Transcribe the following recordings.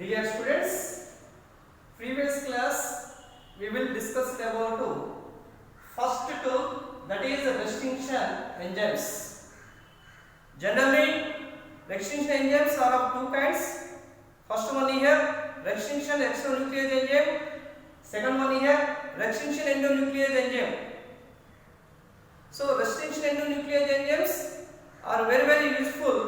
Dear students, previous class we will discuss about first tool, that is restriction enzymes. Generally, restriction enzymes are of two kinds. First one here, restriction exonuclease enzyme. Second one here, restriction endonuclease enzyme. So restriction endonuclease enzymes are very useful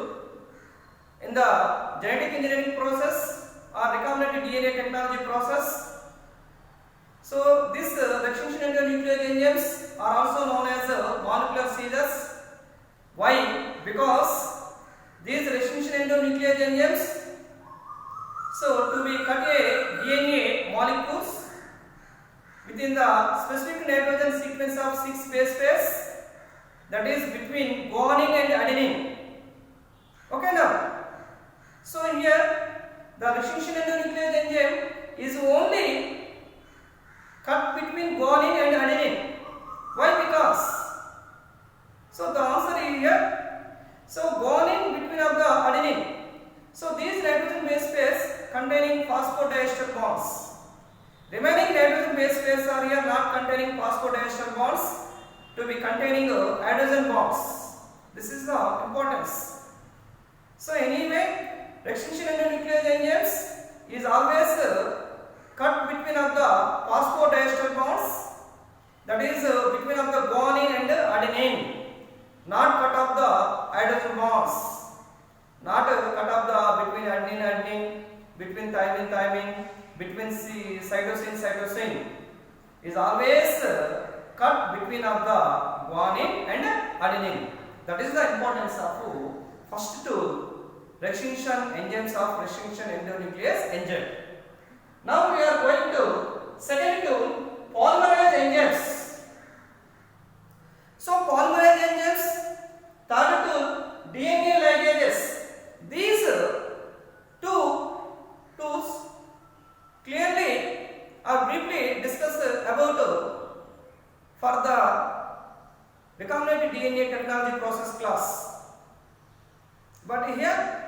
in the genetic engineering process or recombinant DNA technology process. So these restriction endonuclease enzymes are also known as molecular seizures. Why? Because these restriction endonuclease enzymes, so to be cut a DNA molecules within the specific nitrogen sequence of 6 base pairs, that is between guanine and adenine. Okay now. So here the restriction endonuclease enzyme is only cut between guanine and adenine. Why? Because, so the answer is here. So guanine between of the adenine. So these nitrogen base pairs containing phosphodiester bonds. Remaining nitrogen base pairs are here not containing phosphodiester bonds, to be containing hydrogen bonds. This is the importance. So anyway, restriction endonuclease enzymes is always cut between of the phosphodiester bonds, that is between of the guanine and adenine, not cut off the hydrogen bonds, not cut off the between adenine, between thymine, between cytosine, is always cut between of the guanine and adenine. That is the importance of first tool, restriction enzymes of restriction endonuclease enzyme. Now we are going to second tool, polymerase enzymes. So polymerase enzymes, third tool, DNA ligases. These two tools clearly are briefly discussed about for the recombinant DNA technology process class. But here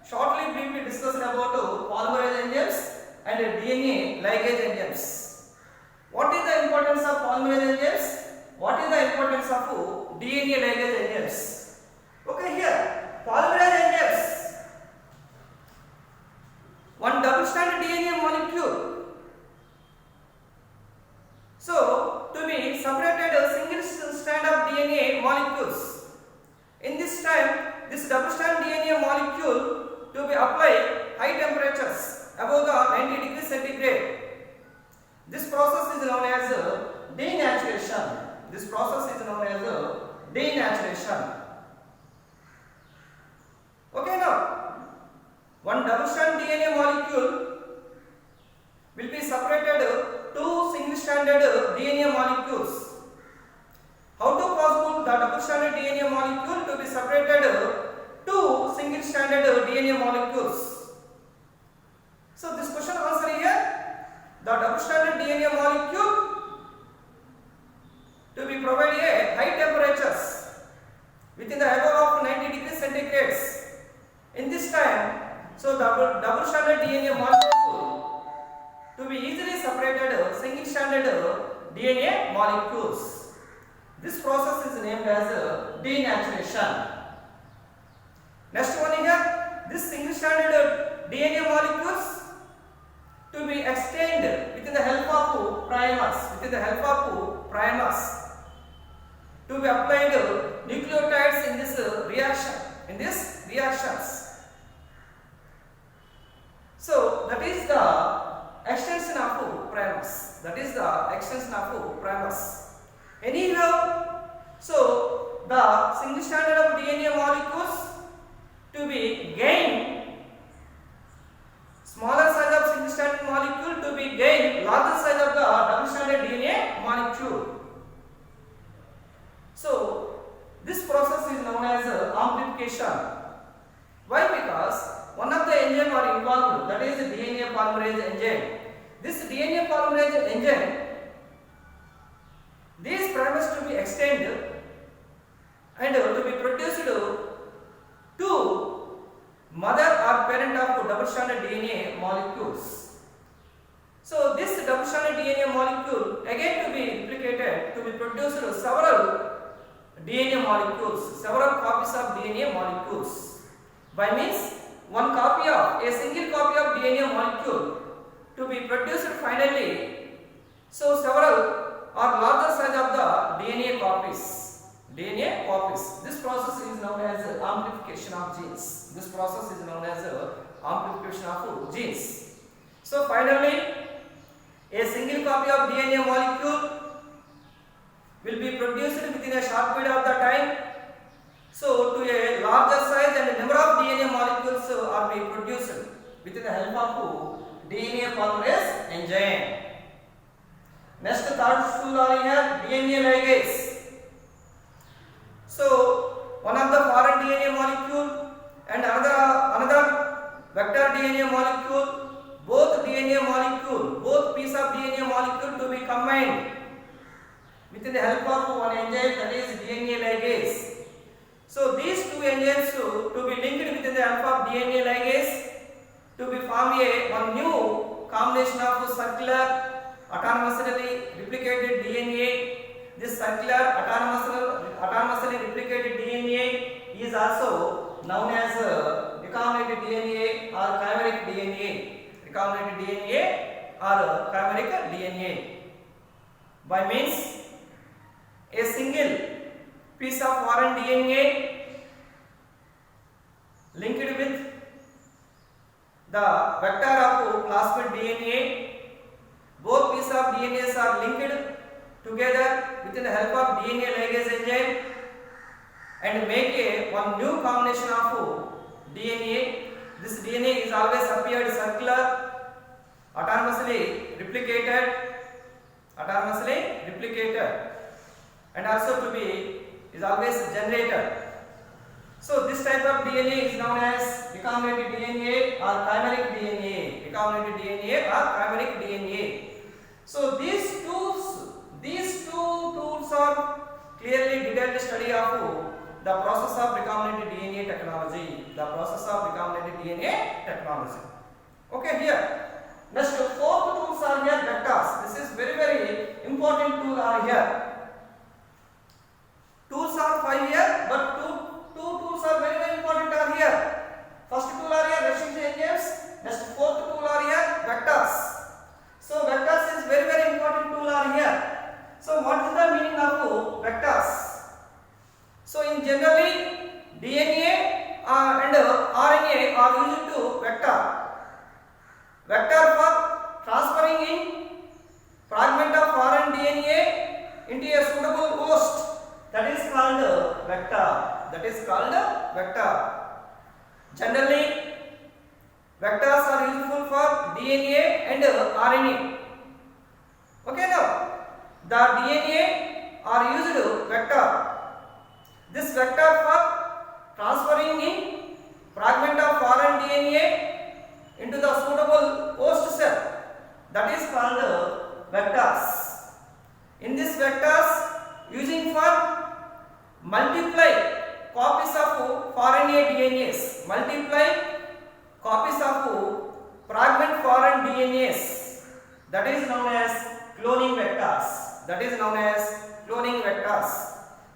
shortly briefly discussed about polymerase enzymes and DNA ligase enzymes. What is the importance of polymerase enzymes? What is the importance of DNA ligase enzymes? Okay, here polymerase enzymes, one double-stranded DNA molecule, so to be separated a single strand of DNA molecules. In this time, this double-strand DNA molecule to be applied high temperatures above the 90 degrees centigrade. This process is known as denaturation. This process is known as denaturation. Okay now, one double-strand DNA molecule will be separated two single-stranded DNA molecules. How to possible the double-stranded DNA molecule to be separated two single-stranded DNA molecules? So this question answer here, the double-stranded DNA molecule to be provided at high temperatures within the above of 90 degrees centigrades. In this time, so the double-stranded DNA molecule to be easily separated single-stranded DNA molecules. This process is named as denaturation. Next one here, this single-stranded DNA molecules to be extended with the help of primers, to be applied nucleotides in this reactions. So that is the extension of primers. Anyhow, so the single stranded of DNA molecules to be gain smaller size of single stranded molecule to be gain larger size of the double stranded DNA molecule. So this process is known as amplification. Why? Because one of the enzyme are involved, that is the DNA polymerase enzyme. This DNA polymerase enzyme, these primers to be extended and to be produced two mother or parent of double-stranded DNA molecules. So this double-stranded DNA molecule again to be replicated to be produced several DNA molecules, several copies of DNA molecules. By means one copy of a single copy of DNA molecule to be produced finally. So several or larger size of the DNA copies. DNA copies. This process is known as amplification of genes. This process is known as amplification of genes. So finally, a single copy of DNA molecule will be produced within a short period of the time. So to a larger size and a number of DNA molecules are being produced with the help of DNA polymerase enzyme. Next third tool are here DNA ligase. So one of the foreign DNA molecule and another vector DNA molecule, both piece of DNA molecule to be combined with the help of one enzyme, that is DNA ligase. So these two enzymes to be linked with the help of DNA ligase to be form one new combination of circular autonomously replicated DNA. This circular autonomously replicated DNA is also known as recombinant DNA or chimeric DNA. Recombinant DNA or chimeric DNA. By means a single piece of foreign DNA linked with the vector of plasmid DNA. Both pieces of DNA are linked together with the help of DNA ligase enzyme and make one new combination of DNA. This DNA is always appeared circular, autonomously replicated, and also to be is always generated. So this type of DNA is known as recombinant DNA or chimeric DNA. Recombinant DNA or chimeric DNA. So these two tools are clearly detailed study of the process of recombinant DNA technology. The process of recombinant DNA technology. Okay, here. Next, fourth tools are here vectors. This is very important tool are here. Tools are 5 here, but two tools are very important are here. First tool are here restriction enzymes. Next, fourth tool are here vectors. So vectors is very important tool are here. So what is the meaning of vectors? So in generally DNA and RNA are used to vector. Vector for transferring in fragment of foreign DNA into a suitable host. That is called vector. Generally, vectors are useful for DNA and RNA. Okay, now the DNA are used vector. This vector for transferring in fragment of foreign DNA into the suitable host cell. That is called vectors. In this vectors, using for multiply copies of foreign DNAs, multiply copies of fragment foreign DNAs. That is known as cloning vectors.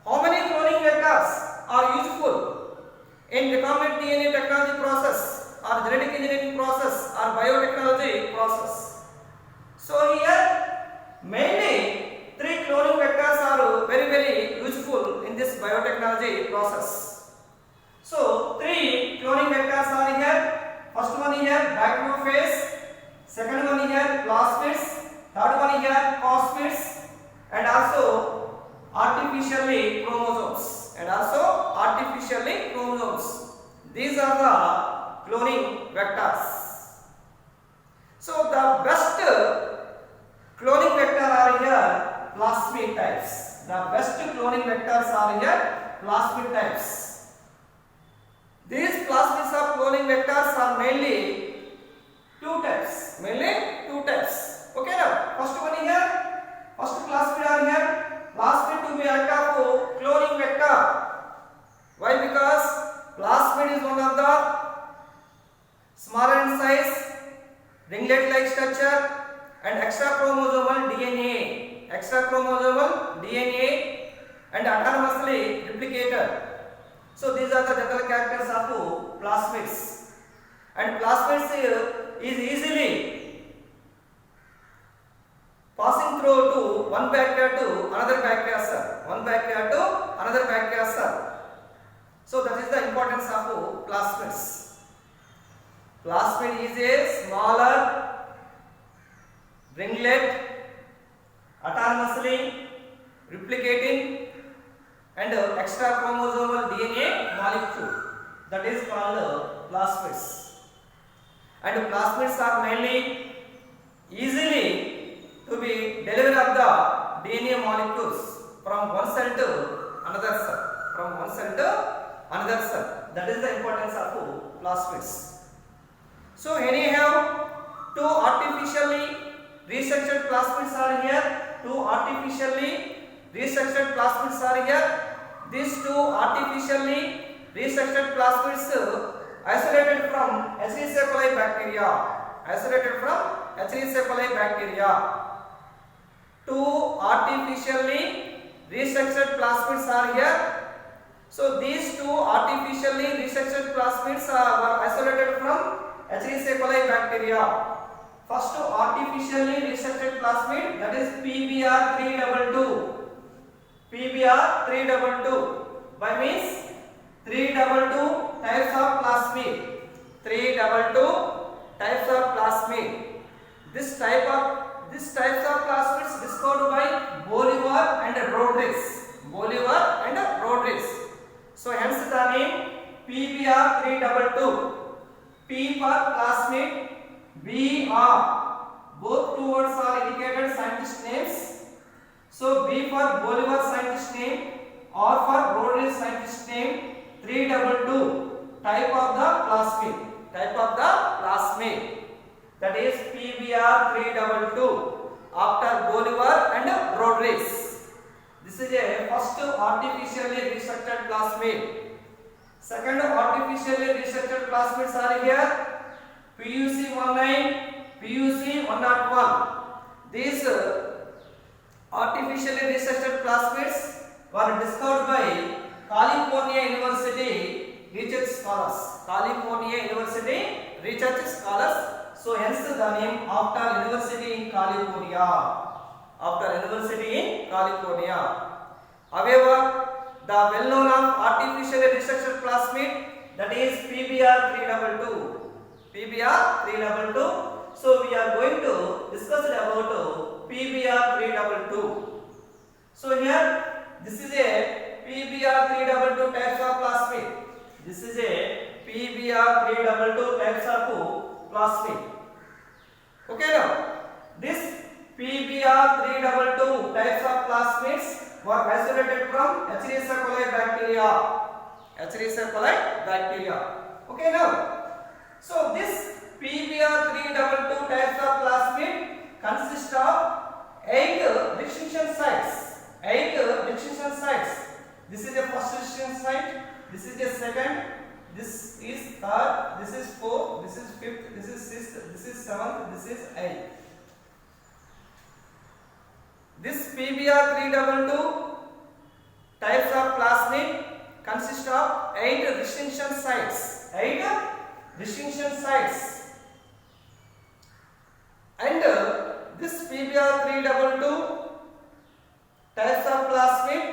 How many cloning vectors are useful in recombinant DNA technology process or genetic engineering process or biotechnology process? So here mainly 3 cloning vectors are very useful in this biotechnology process. So 3 cloning vectors are here. First one here bacteriophage, second one here plasmids, third one here cosmids, and also artificially chromosomes. These are the cloning vectors. So the best cloning vector are here plasmid types. These plasmids of cloning vectors are mainly two types. Okay, now first one here, first plasmid are here. Plasmid to be act of cloning vector. Why? Because plasmid is one of the ringlet-like structure, and extrachromosomal DNA, and autonomously replicated. So these are the general characters of plasmids, and plasmids is easily passing through to one bacteria to another bacteria cell. So that is the importance of plasmids. Plasmid is a smaller ringlet, autonomously replicating and extrachromosomal DNA molecule, that is called plasmids. And plasmids are mainly easily to be delivery of the DNA molecules from one cell to another cell. That is the importance of plasmids. So anyhow, two artificially restructured plasmids are here. These two artificially restructured plasmids isolated from Escherichia coli bacteria. Two artificially restructured plasmids are here. So these two artificially restructured plasmids were isolated from Escherichia coli bacteria. First artificially restructured plasmid, that is PBr322. By means 322 types of plasmid. This types of plasmids discovered by Bolivar and Rodrigues. So hence the name PBr322. P for plasmid, BR. Both two words are indicated scientist names. So B for Bolivar scientist name, R for Rodrigues scientist name. 322 type of the plasmid. That is PBr322 after Bolivar and Rodrigues. This is a first artificially restructured plasmid. Second artificially restructured plasmids are here. PUC19, PUC101. These artificially restructured plasmids were discovered by California University research scholars. So hence the name after University in California. However, the well-known artificially restructured plasmid, that is PBr322. So we are going to discuss about PBr322. So here this is a PBr322 types of plasmid. Okay, now this PBr322 types of plasmids were isolated from Escherichia coli bacteria. Okay, now so this PBr322 types of plasmid consist of 8 distinction sites. This is the first distinction site. This is the second. This is third. This is fourth. This is fifth. This is sixth. This is seventh. This is eighth. This PBr322 types of plasmid consist of 8 distinction sites. And this PBr322 types of plasmid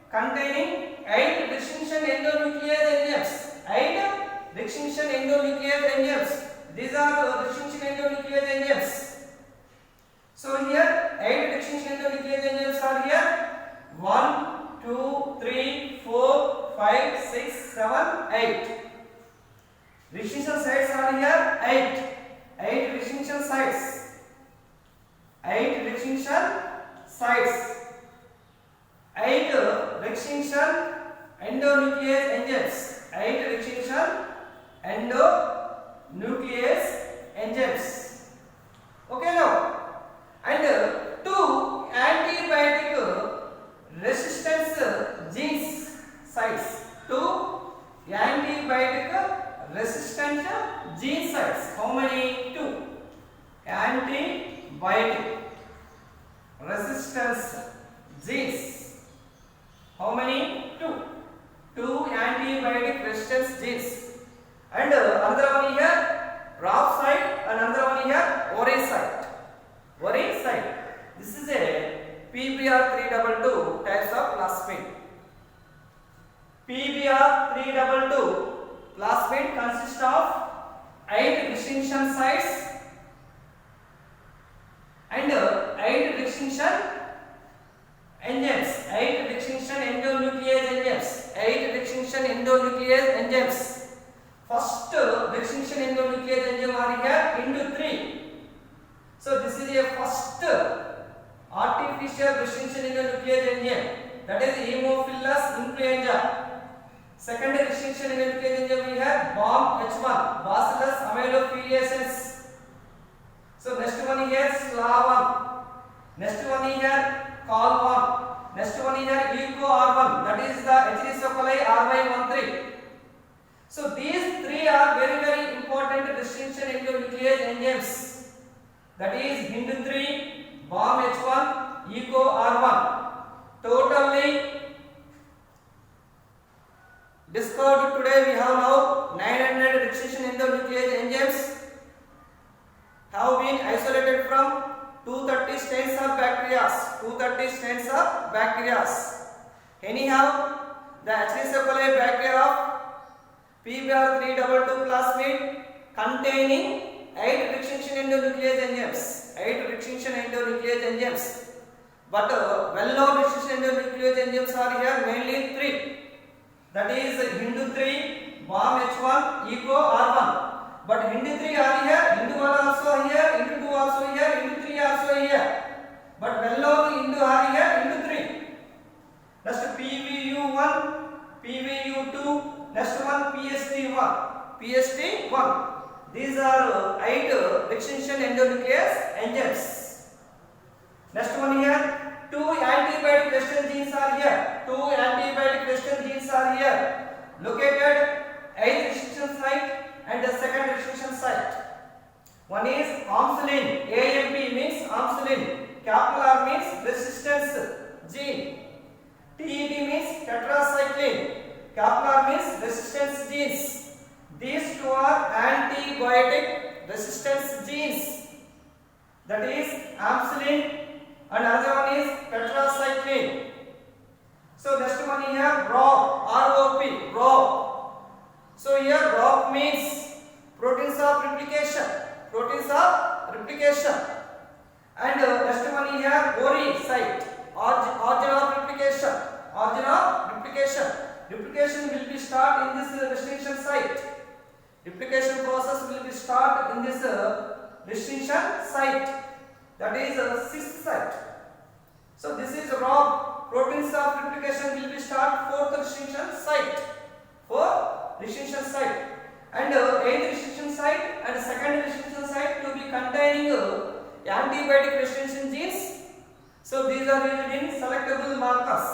containing 8 distinction endonuclease enzymes. These are the distinction endonuclease enzymes. So here 8 distinction endonuclease enzymes are here. 1, 2, 3, 4, 5, 6, 7, 8. Distinction sites are here 8. 8 distinction sites. 8 distinction endonuclease enzymes. 8 distinction endonuclease enzymes. Okay, now and 2 antibiotic resistance genes sites. 2 antibiotic resistant gene sites. How many? 2. antibiotic resistance genes. How many? Two antibiotic resistance genes. And another one here RAF site and another one here ORA site. This is a PBr322 types of plasmid. PBr322 plasmid consists of 8 distinction sites and 8 distinction enzymes, 8 distinction endonuclease enzymes. First distinction endonuclease enzyme are here into 3. So this is a first artificial distinction endonuclease enzyme, that is Haemophilus influenza. Second distinction endonuclease enzyme we have BAM-H1, Bacillus amelophilaceus. So next one here SLA1, next one here COL1, next one here EcoR1, that is the Escherichia coli RY13. So these 3 are very important distinction endonuclease enzymes, that is HIND3, BAM-H1, EcoR1. Totally discovered today we have now 900 distinction endonuclease enzymes have been isolated from 230 strains of bacteria. Anyhow, the Escherichia coli bacteria of PBr322 plasmid containing 8 distinction endonuclease enzymes. But well-known distinction endonuclease enzymes are here mainly 3. That is HIND3, BAM-H1, EcoR1. But HIND3 are here, HIND1 also here, HIND2 also here, HIND3 also here. But well-known HIND are here, HIND3. Next PVU1, PVU2, next one PST1. These are 8 distinction endonuclease enzymes. Next one here, 2 antibiotic resistant genes are here. Located 8th distinction site and the 2nd distinction site. One is ampicillin. AMP means ampicillin. Capital R means resistance gene. TET means tetracycline. Capital R means resistance genes. These 2 are antibiotic resistance genes. That is ampicillin and another one is tetracycline. So next one here ROP. So here ROP means proteins of replication. And next one here ORI site, origin of replication. Replication will be start in this distinction site. Replication process will be start in this distinction site, that is 6th site. So this is ROP, proteins of replication will be start 4th distinction site. And 8th distinction site and 2nd distinction site to be containing antibiotic resistance genes. So these are used in selectable markers.